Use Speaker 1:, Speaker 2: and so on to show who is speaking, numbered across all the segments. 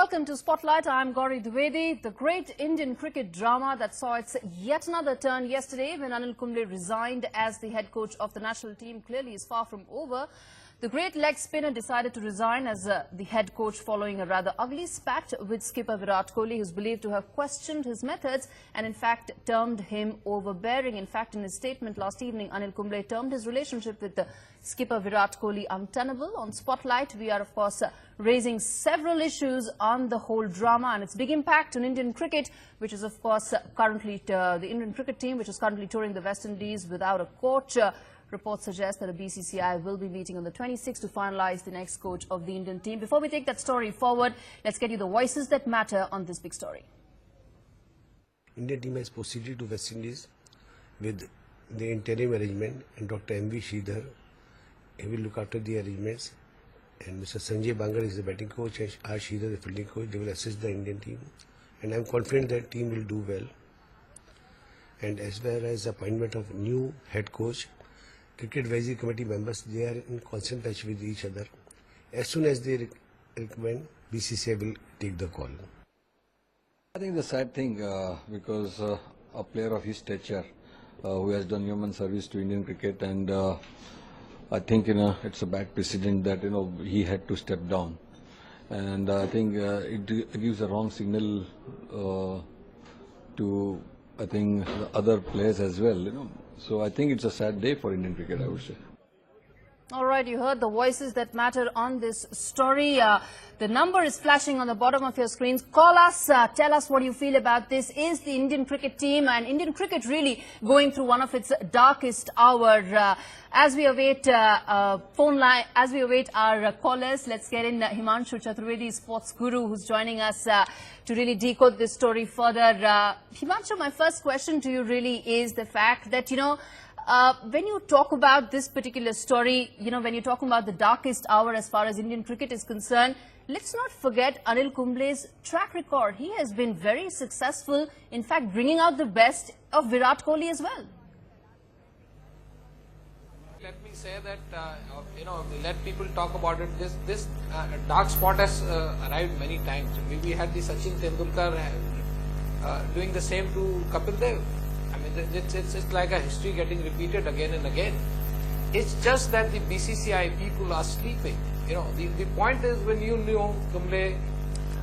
Speaker 1: welcome to Spotlight. I'm Gauri Dwivedi. The great Indian cricket drama that saw its yet another turn yesterday when Anil Kumble resigned as the head coach of the national team clearly is far from over. The great leg spinner decided to resign as the head coach following a rather ugly spat with skipper Virat Kohli, who is believed to have questioned his methods and in fact termed him overbearing. In fact, in his statement last evening, Anil Kumble termed his relationship with the skipper Virat Kohli untenable. On Spotlight, we are of course raising several issues on the whole drama and its big impact on Indian cricket, which is of course currently the Indian cricket team, which is currently touring the West Indies without a coach. Reports suggest that the BCCI will be meeting on the 26th to finalise the next coach of the Indian team. Before we take that story forward, let's get you the voices that matter on this big story.
Speaker 2: Indian team has proceeded to West Indies with the interim arrangement, and Dr. M.V. Sridhar, he will look after the arrangements, and Mr. Sanjay Bangar is the batting coach and R. Sridhar the fielding coach. They will assist the Indian team, and I am confident that team will do well. And as well as the appointment of new head coach, Cricket Advisory Committee members, they are in constant touch with each other. As soon as they recommend, BCCI will take the call.
Speaker 3: I think the sad thing because a player of his stature who has done human service to Indian cricket, and I think it's a bad precedent that he had to step down, and I think it gives a wrong signal to the other players as well. So I think it's a sad day for Indian cricket, I would say.
Speaker 1: All right, you heard the voices that matter on this story. The number is flashing on the bottom of your screens. Call us, tell us what you feel about this. Is the Indian cricket team and Indian cricket really going through one of its darkest hours? As we await phone line, as we await our callers, let's get in Himanshu Chaturvedi, sports guru, who's joining us to really decode this story further. Himanshu, my first question to you really is the fact that, when you talk about this particular story, when you're talking about the darkest hour as far as Indian cricket is concerned, let's not forget Anil Kumble's track record. He has been very successful, in fact, bringing out the best of Virat Kohli as well.
Speaker 4: Let me say that, let people talk about it. This dark spot has arrived many times. We had the Sachin Tendulkar doing the same to Kapil Dev. I mean, it's like a history getting repeated again and again. It's just that the BCCI people are sleeping. The point is, when you know Kumble.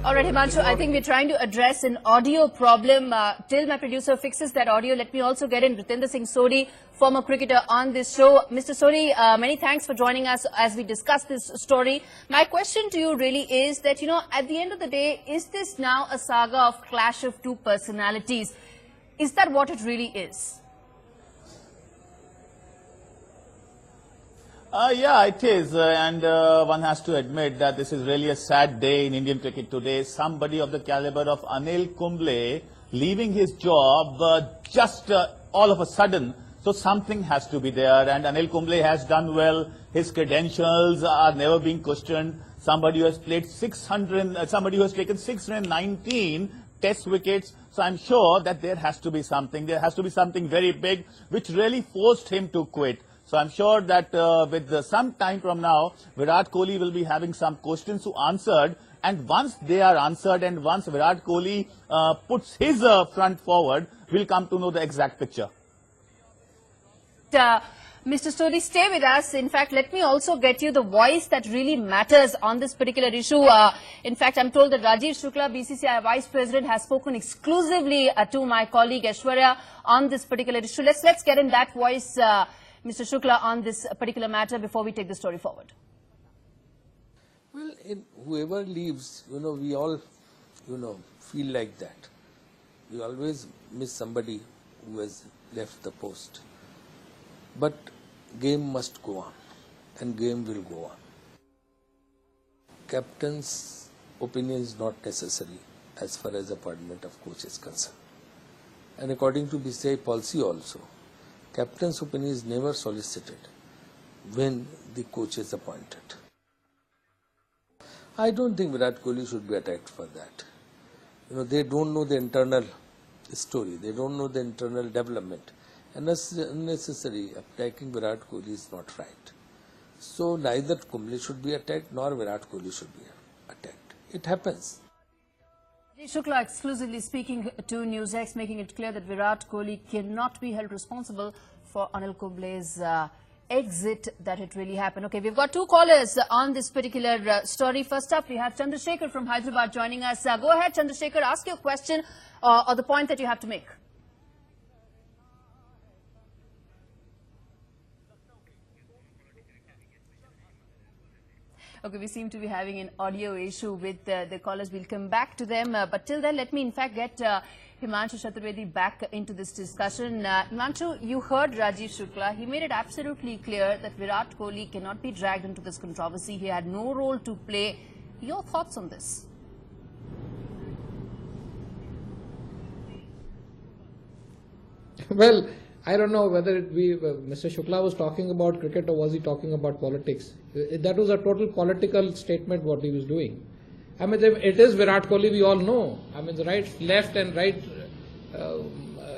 Speaker 1: All right, Himanshu, I think we're trying to address an audio problem. Till my producer fixes that audio, let me also get in Ritendra Singh Sodhi, former cricketer, on this show. Mr. Sodhi, many thanks for joining us as we discuss this story. My question to you really is that, at the end of the day, is this now a saga of clash of two personalities? Is that what it really is?
Speaker 5: Yeah, it is, and one has to admit that this is really a sad day in Indian cricket today. Somebody of the caliber of Anil Kumble leaving his job just all of a sudden. So something has to be there, and Anil Kumble has done well. His credentials are never being questioned. Somebody who has played 600, somebody who has taken 619 test wickets. So I'm sure that there has to be something. There has to be something very big which really forced him to quit. So I'm sure that with some time from now, Virat Kohli will be having some questions to answered. And once they are answered, and once Virat Kohli puts his front forward, we'll come to know the exact picture.
Speaker 1: Mr. Sodhi, stay with us. In fact, let me also get you the voice that really matters on this particular issue. In fact, I'm told that Rajiv Shukla, BCCI Vice President, has spoken exclusively to my colleague Aishwarya on this particular issue. Let's get in that voice, Mr. Shukla, on this particular matter before we take the story forward.
Speaker 4: Well, whoever leaves, we all, feel like that. We always miss somebody who has left the post. But game must go on, and game will go on. Captain's opinion is not necessary as far as appointment of coach is concerned. And according to BCCI policy also, captain's opinion is never solicited when the coach is appointed. I don't think Virat Kohli should be attacked for that. They don't know the internal story. They don't know the internal development. And unnecessary attacking Virat Kohli is not right. So neither Kumble should be attacked nor Virat Kohli should be attacked. It happens.
Speaker 1: Shukla exclusively speaking to NewsX, making it clear that Virat Kohli cannot be held responsible for Anil Kumble's exit, that it really happened. Okay, we've got two callers on this particular story. First up, we have Chandrasekhar from Hyderabad joining us. Go ahead, Chandrasekhar, ask your question or the point that you have to make. Okay, we seem to be having an audio issue with the callers. We'll come back to them. But till then, let me in fact get Himanshu Chaturvedi back into this discussion. Himanshu, you heard Rajiv Shukla. He made it absolutely clear that Virat Kohli cannot be dragged into this controversy. He had no role to play. Your thoughts on this?
Speaker 6: Well, I don't know whether Mr. Shukla was talking about cricket or was he talking about politics. That was a total political statement what he was doing. I mean, it is Virat Kohli, we all know. I mean, the right, left and right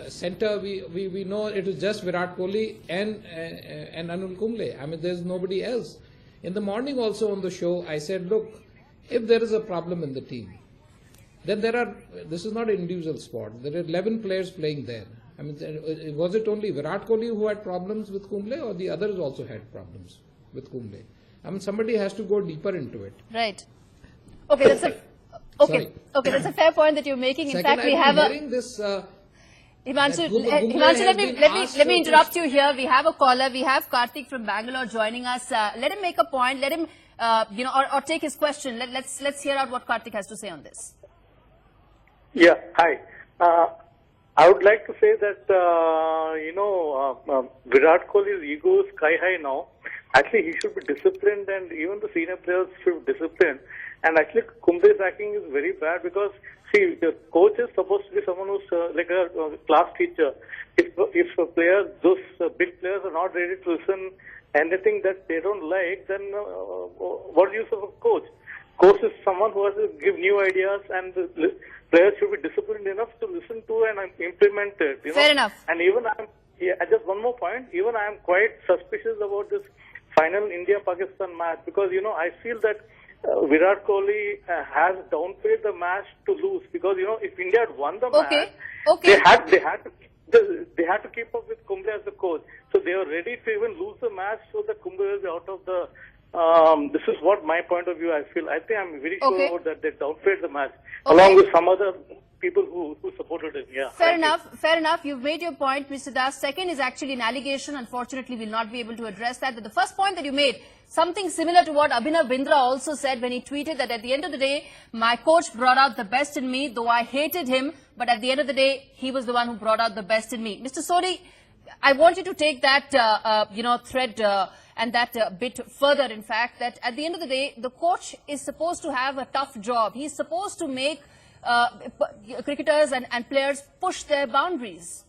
Speaker 6: center, we know it is just Virat Kohli and Anil Kumble. I mean, there's nobody else. In the morning also on the show, I said, look, if there is a problem in the team, then this is not an individual sport. There are 11 players playing there. I mean, was it only Virat Kohli who had problems with Kumble, or the others also had problems with Kumble? I mean, somebody has to go deeper into it.
Speaker 1: Right. Okay, that's a okay. That's a fair point that you're making. In fact, we have a Himanshu. Let me interrupt you here. We have a caller. We have Karthik from Bangalore joining us. Let him make a point. Let him, or take his question. Let's hear out what Karthik has to say on this.
Speaker 7: Yeah. Hi. I would like to say that, Virat Kohli's ego is sky high now. Actually, he should be disciplined, and even the senior players should be disciplined. And actually, Kumble's acting is very bad because, see, the coach is supposed to be someone who's like a class teacher. If players, those big players are not ready to listen anything that they don't like, then what use of a coach? Coach is someone who has to give new ideas, and the players should be disciplined enough to listen to and implement it.
Speaker 1: Fair enough.
Speaker 7: And even just one more point, even I am quite suspicious about this final India-Pakistan match because, I feel that Virat Kohli has downplayed the match to lose because, if India had won the match, they had to keep up with Kumble as the coach. So they were ready to even lose the match so that Kumble will be out of the this is what my point of view I feel. I think I'm very sure about that they downplayed the match along with some other people who supported him. Yeah.
Speaker 1: Fair enough. You've made your point, Mr. Das. Second is actually an allegation. Unfortunately, we'll not be able to address that. But the first point that you made, something similar to what Abhinav Bindra also said when he tweeted that at the end of the day, my coach brought out the best in me, though I hated him. But at the end of the day, he was the one who brought out the best in me. Mr. Sodhi, I want you to take that, thread and that bit further, in fact, that at the end of the day, the coach is supposed to have a tough job. He's supposed to make cricketers and players push their boundaries.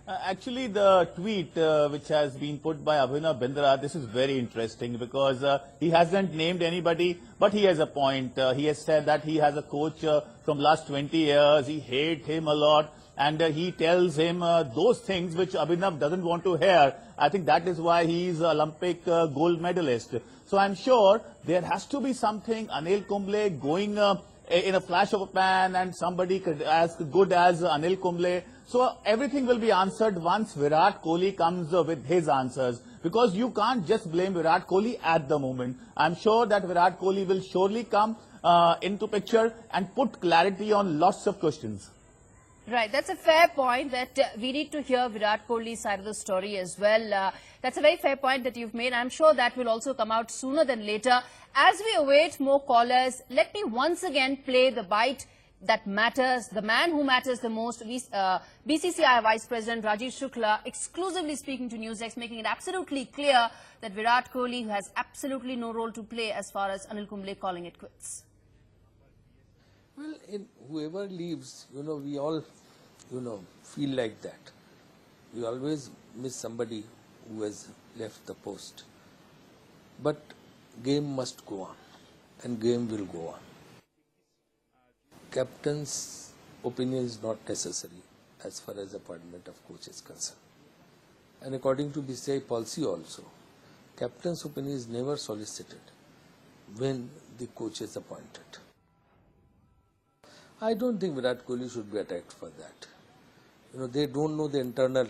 Speaker 5: Actually, the tweet which has been put by Abhinav Bindra, this is very interesting because he hasn't named anybody, but he has a point. He has said that he has a coach from last 20 years. He hates him a lot, and he tells him those things which Abhinav doesn't want to hear. I think that is why he is Olympic gold medalist. So I'm sure there has to be something, Anil Kumble going in a flash of a pan and somebody as good as Anil Kumble. So everything will be answered once Virat Kohli comes with his answers. Because you can't just blame Virat Kohli at the moment. I'm sure that Virat Kohli will surely come into picture and put clarity on lots of questions.
Speaker 1: Right, that's a fair point that we need to hear Virat Kohli's side of the story as well. That's a very fair point that you've made. I'm sure that will also come out sooner than later. As we await more callers, let me once again play the bite that matters, the man who matters the most, BCCI Vice President Rajiv Shukla, exclusively speaking to NewsX, making it absolutely clear that Virat Kohli has absolutely no role to play as far as Anil Kumble calling it quits.
Speaker 8: Well, whoever leaves, we all, feel like that. We always miss somebody who has left the post. But game must go on, and game will go on. Captain's opinion is not necessary as far as appointment of coach is concerned. And according to BCCI policy also, captain's opinion is never solicited when the coaches appointed. I don't think Virat Kohli should be attacked for that. They don't know the internal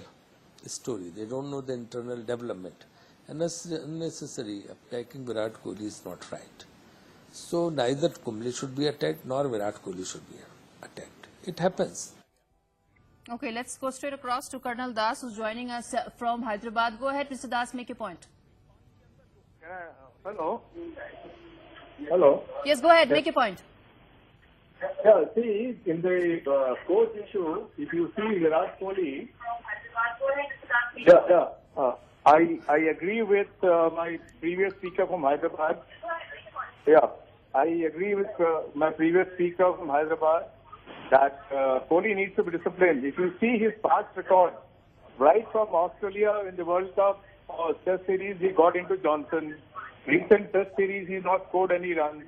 Speaker 8: story. They don't know the internal development. And unnecessary attacking Virat Kohli is not right. So neither Kumble should be attacked nor Virat Kohli should be attacked. It happens.
Speaker 1: Okay, let's go straight across to Colonel Das, who's joining us from Hyderabad. Go ahead, Mr. Das, make your point.
Speaker 9: Hello. Hello.
Speaker 1: Yes, go ahead, make your point.
Speaker 9: Yeah, see, in the coach issue, if you see Virat Kohli, I agree with my previous speaker from Hyderabad. Yeah, I agree with my previous speaker from Hyderabad that Kohli needs to be disciplined. If you see his past record, right from Australia in the World Cup or Test Series, he got into Johnson. Recent Test Series, he's not scored any runs.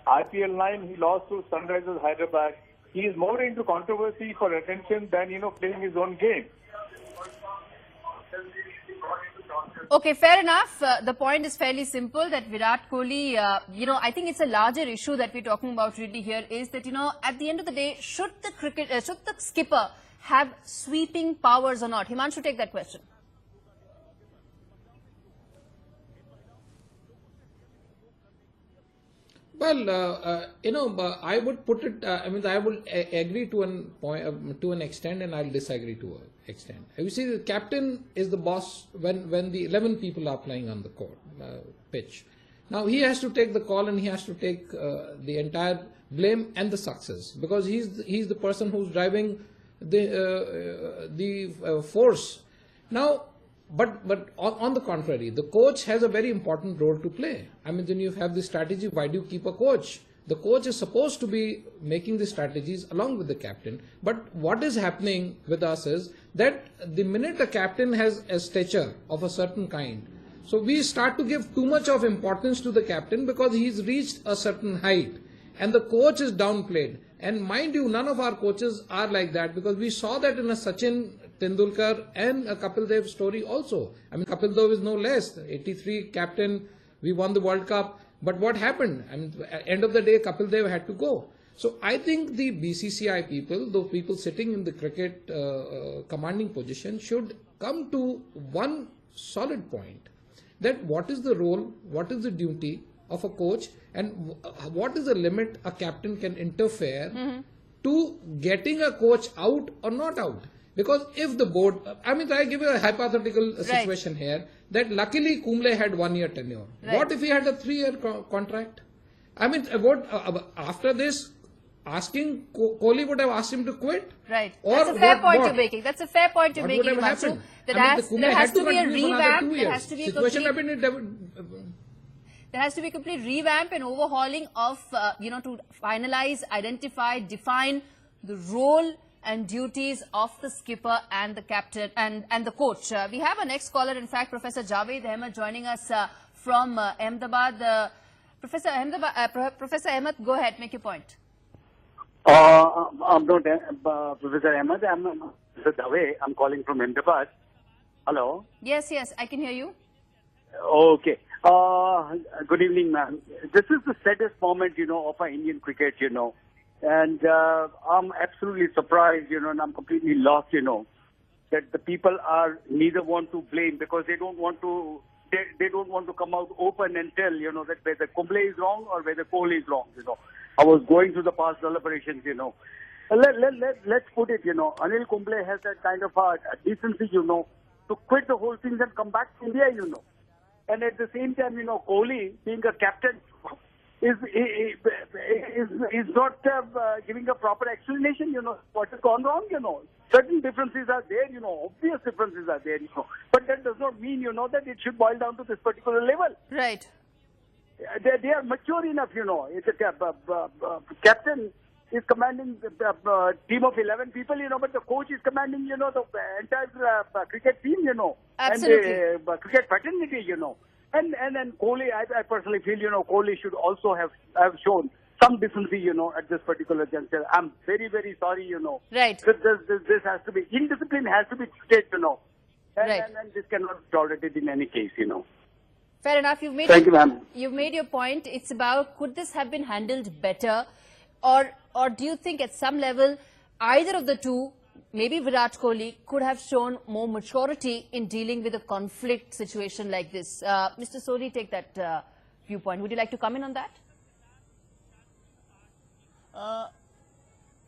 Speaker 9: IPL 9, he lost to Sunrisers Hyderabad. He is more into controversy for attention than, playing his own game.
Speaker 1: Okay, fair enough. The point is fairly simple that Virat Kohli, I think it's a larger issue that we're talking about really here is that, at the end of the day, should the skipper have sweeping powers or not? Himanshu, take that question.
Speaker 6: Well, I would put it. I would agree to an point, to an extent, and I'll disagree to an extent. You see, the captain is the boss when the 11 people are playing on the court pitch. Now he has to take the call and he has to take the entire blame and the success because he's the person who's driving the force. Now. But on the contrary, the coach has a very important role to play. Then you have the strategy. Why do you keep a coach? The coach is supposed to be making the strategies along with the captain. But what is happening with us is that the minute a captain has a stature of a certain kind, so we start to give too much of importance to the captain because he's reached a certain height and the coach is downplayed. And mind you, none of our coaches are like that because we saw that in a Sachin Tendulkar and a Kapil Dev story also. Kapil Dev is no less. 83 captain, we won the World Cup. But what happened? End of the day, Kapil Dev had to go. So I think the BCCI people, those people sitting in the cricket commanding position, should come to one solid point that what is the role, what is the duty of a coach, and what is the limit a captain can interfere to getting a coach out or not out. Because if the board, I give you a hypothetical situation here, that luckily Kumble had 1 year tenure. Right. What if he had a 3-year contract? After this, asking Kohli would have asked him to quit?
Speaker 1: Right. That's a fair point you're making. That's a fair point you're making, Himanshu. There has to be a revamp. There has to be a there has to be a complete revamp and overhauling of, to finalize, identify, define the role and duties of the skipper and the captain and the coach. We have a next caller, in fact, Professor Javed Ahmed joining us from Ahmedabad. Professor Ahmed, go ahead, make your point.
Speaker 10: I'm not Professor Ahmed, I'm Professor Javed. I'm calling from Ahmedabad. Hello?
Speaker 1: Yes, I can hear you.
Speaker 10: Okay. Good evening, ma'am. This is the saddest moment, of our Indian cricket, And I'm absolutely surprised, and I'm completely lost, that the people are neither want to blame because they don't want to come out open and tell, that whether Kumble is wrong or whether Kohli is wrong, I was going through the past deliberations, Let's put it, Anil Kumble has that kind of a decency, to quit the whole thing and come back to India, And at the same time, Kohli, being a captain, is not giving a proper explanation, what has gone wrong, Certain differences are there, obvious differences are there, But that does not mean, that it should boil down to this particular level.
Speaker 1: Right.
Speaker 10: They are mature enough, It's a captain is commanding the team of 11 people, but the coach is commanding, the entire cricket team,
Speaker 1: Absolutely.
Speaker 10: And the cricket fraternity, And Kohli, I personally feel, Kohli should also have shown some decency, at this particular juncture. I'm very, very sorry,
Speaker 1: Right.
Speaker 10: This has to be, indiscipline has to be stated,
Speaker 1: Right.
Speaker 10: And this cannot be tolerated in any case,
Speaker 1: Fair enough.
Speaker 10: Thank you, ma'am.
Speaker 1: You've made your point. It's about, could this have been handled better, or do you think at some level either of the two, maybe Virat Kohli, could have shown more maturity in dealing with a conflict situation like this? Mr. Sodhi, take that viewpoint. Would you like to comment on that?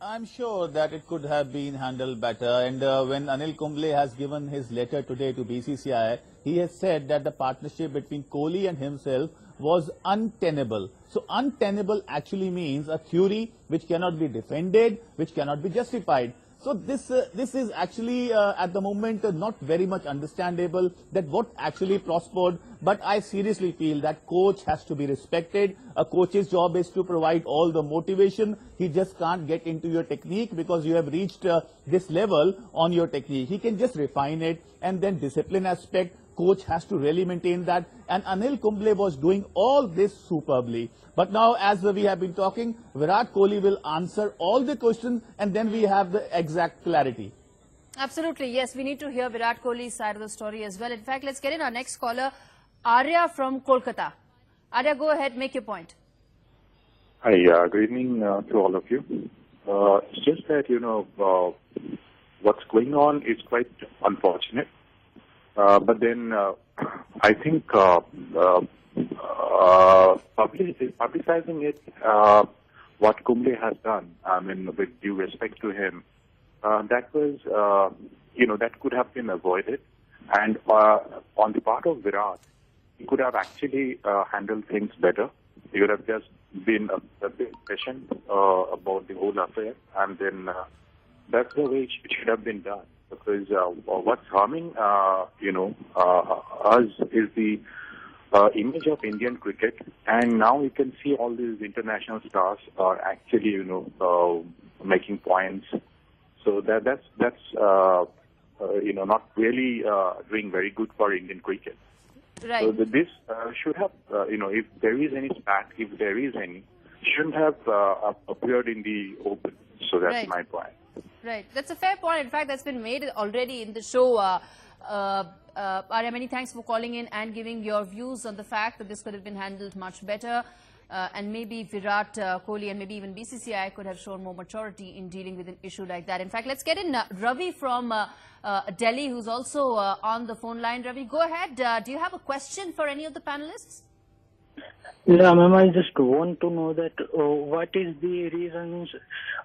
Speaker 5: I'm sure that it could have been handled better, and when Anil Kumble has given his letter today to BCCI, he has said that the partnership between Kohli and himself was untenable. So untenable actually means a theory which cannot be defended, which cannot be justified. So this is actually at the moment not very much understandable that what actually prospered. But I seriously feel that coach has to be respected. A coach's job is to provide all the motivation. He just can't get into your technique because you have reached this level on your technique. He can just refine it, and then discipline aspect. Coach has to really maintain that, and Anil Kumble was doing all this superbly. But now, as we have been talking, Virat Kohli will answer all the questions, and then we have the exact clarity.
Speaker 1: Absolutely, yes. We need to hear Virat Kohli's side of the story as well. In fact, let's get in our next caller, Arya from Kolkata. Arya, go ahead, make your point.
Speaker 11: Hi, good evening to all of you. It's just that, what's going on is quite unfortunate. But then I think publicizing it, what Kumble has done, I mean, with due respect to him, that was, that could have been avoided. And on the part of Virat, he could have actually handled things better. He would have just been a bit patient about the whole affair, and then that's the way it should have been done. Because what's harming, us is the image of Indian cricket, and now you can see all these international stars are actually, making points. So that's not really doing very good for Indian cricket.
Speaker 1: Right.
Speaker 11: So this should have, if there is any spat, if there is any, shouldn't have appeared in the open. So that's
Speaker 1: Right.
Speaker 11: my point.
Speaker 1: Right. That's a fair point. In fact, that's been made already in the show. Arya, many thanks for calling in and giving your views on the fact that this could have been handled much better. And maybe Virat Kohli and maybe even BCCI could have shown more maturity in dealing with an issue like that. In fact, let's get in Ravi from Delhi, who's also on the phone line. Ravi, go ahead. Do you have a question for any of the panelists?
Speaker 12: Yeah, ma'am, I just want to know that what is the reasons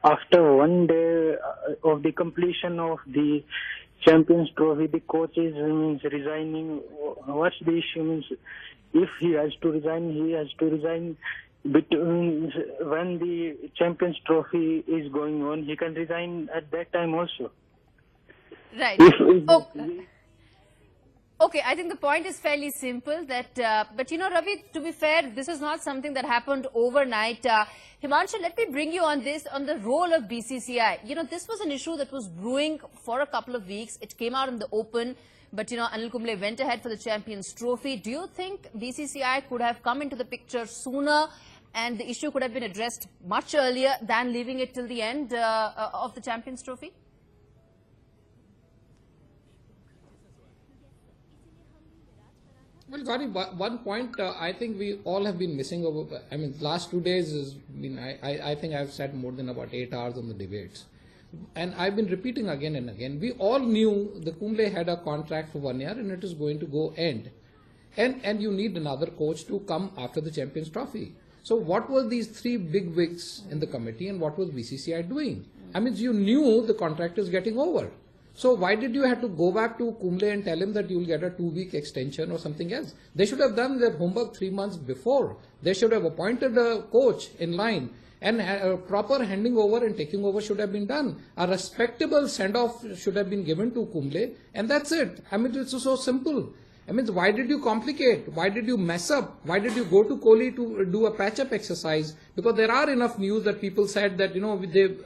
Speaker 12: after one day of the completion of the Champions Trophy, the coach is resigning. What's the issue? Means if he has to resign, he has to resign. Between when the Champions Trophy is going on, he can resign at that time also.
Speaker 1: Right. Okay, I think the point is fairly simple that, but Ravi, to be fair, this is not something that happened overnight. Himanshu, let me bring you on this, on the role of BCCI. This was an issue that was brewing for a couple of weeks. It came out in the open, but Anil Kumble went ahead for the Champions Trophy. Do you think BCCI could have come into the picture sooner and the issue could have been addressed much earlier than leaving it till the end of the Champions Trophy?
Speaker 6: Well, Gauri, one point I think we all have been missing over. I mean, last 2 days has been. I think I've sat more than about 8 hours on the debates, and I've been repeating again and again. We all knew the Kumble had a contract for 1 year, and it is going to go end, and you need another coach to come after the Champions Trophy. So, what were these three big wigs in the committee, and what was BCCI doing? I mean, you knew the contract is getting over. So why did you have to go back to Kumble and tell him that you will get a 2-week extension or something else? They should have done their homework 3 months before. They should have appointed a coach in line, and a proper handing over and taking over should have been done. A respectable send-off should have been given to Kumble, and that's it. I mean, it's so simple. I mean, why did you complicate? Why did you mess up? Why did you go to Kohli to do a patch-up exercise? Because there are enough news that people said that,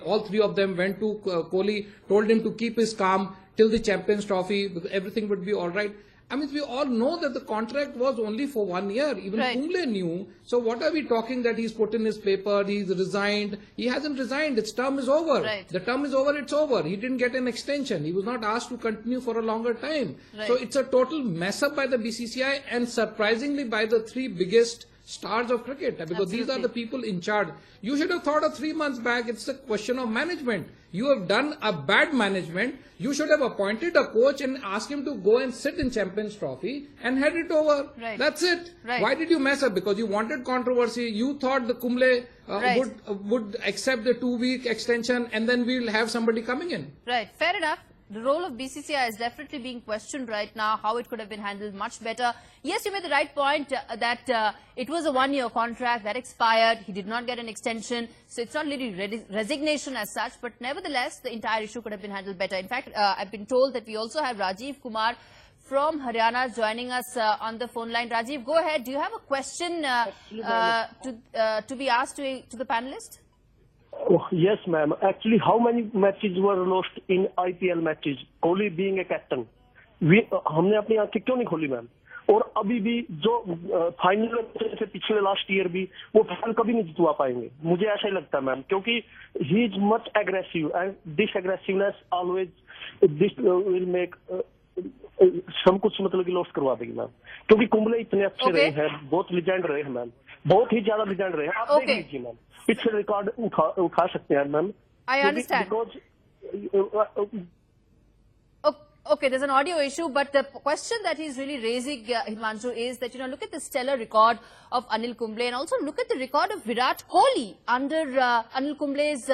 Speaker 6: all three of them went to Kohli, told him to keep his calm till the Champions Trophy, everything would be all right. I mean, we all know that the contract was only for 1 year. Even
Speaker 1: Right.
Speaker 6: Kumble knew. So what are we talking that he's put in his paper, he's resigned? He hasn't resigned. Its term is over.
Speaker 1: Right.
Speaker 6: The term is over, it's over. He didn't get an extension. He was not asked to continue for a longer time.
Speaker 1: Right.
Speaker 6: So it's a total mess up by the BCCI and surprisingly by the three biggest stars of cricket, because these are the people in charge. You should have thought of 3 months back. It's a question of management. You have done a bad management. You should have appointed a coach and asked him to go and sit in Champions Trophy and head it over.
Speaker 1: Right.
Speaker 6: That's it.
Speaker 1: Right.
Speaker 6: Why did you mess up? Because you wanted controversy. You thought the Kumble
Speaker 1: Right.
Speaker 6: would accept the 2-week extension and then we'll have somebody coming in.
Speaker 1: Right, fair enough. The role of BCCI is definitely being questioned right now, how it could have been handled much better. Yes, you made the right point that it was a 1-year contract that expired. He did not get an extension. So it's not really resignation as such, but nevertheless, the entire issue could have been handled better. In fact, I've been told that we also have Rajiv Kumar from Haryana joining us on the phone line. Rajiv, go ahead. Do you have a question to be asked to the panelist?
Speaker 13: Oh, yes, ma'am. Actually, how many matches were lost in IPL matches? Kohli being a captain. हमने अपनी आंखें क्यों नहीं खोली ma'am? और अभी भी जो फाइनल से पिछले लास्ट ईयर भी वो फाइनल कभी नहीं जितवा पाएंगे. मुझे ऐसा ही लगता है मैम, क्योंकि he is much aggressive and this aggressiveness always this will make सब कुछ मतलब कि लॉस करवा देगी मैम. क्योंकि कुंबले इतने अच्छे रहे हैं, बहुत लीजेंड रहे हैं मैम, बहुत ही ज्यादा लीजेंड रहे हैं. आप देख लीजिए मैम, पिछले रिकॉर्ड उठा सकते हैं ma'am.
Speaker 1: I understand. Okay, there's an audio issue, but the question that he's really raising, Himanshu, is that, look at the stellar record of Anil Kumble and also look at the record of Virat Kohli under Anil Kumble's,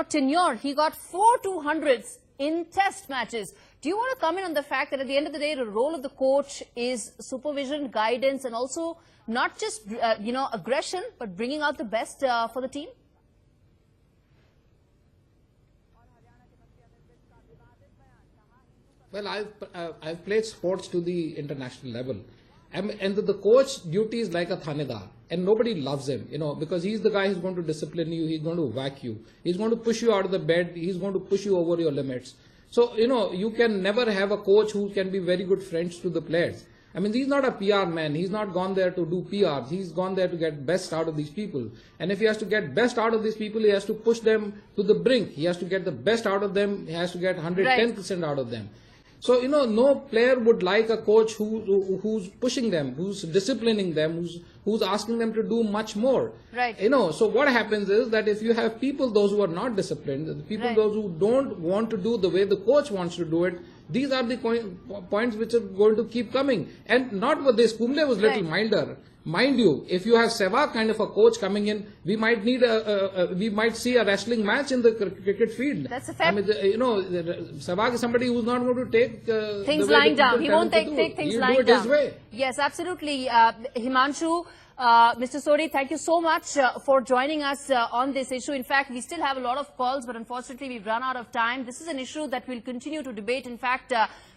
Speaker 1: tenure. He got 4 200s in test matches. Do you want to comment on the fact that at the end of the day, the role of the coach is supervision, guidance, and also not just, aggression, but bringing out the best for the team?
Speaker 6: Well, I've played sports to the international level, and the coach duty is like a thanedar, and nobody loves him, because he's the guy who's going to discipline you, he's going to whack you, he's going to push you out of the bed, he's going to push you over your limits. So, you can never have a coach who can be very good friends to the players. I mean, he's not a PR man. He's not gone there to do PRs. He's gone there to get best out of these people. And if he has to get best out of these people, he has to push them to the brink. He has to get the best out of them. He has to get 110% out of them. So, no player would like a coach who's pushing them, who's disciplining them, who's asking them to do much more.
Speaker 1: Right.
Speaker 6: So what happens is that if you have people, those who are not disciplined, the people, those who don't want to do the way the coach wants to do it, these are the points which are going to keep coming. And not with this, Kumble was little milder. Mind you, if you have Sehwag kind of a coach coming in, we might need we might see a wrestling match in the cricket field.
Speaker 1: That's a fact.
Speaker 6: I mean, Sehwag is somebody who's not going to take
Speaker 1: things lying down. He won't take things lying down.
Speaker 6: He'll do it his way.
Speaker 1: Yes, absolutely. Himanshu, Mr. Sori, thank you so much for joining us on this issue. In fact, we still have a lot of calls, but unfortunately, we've run out of time. This is an issue that we'll continue to debate. In fact,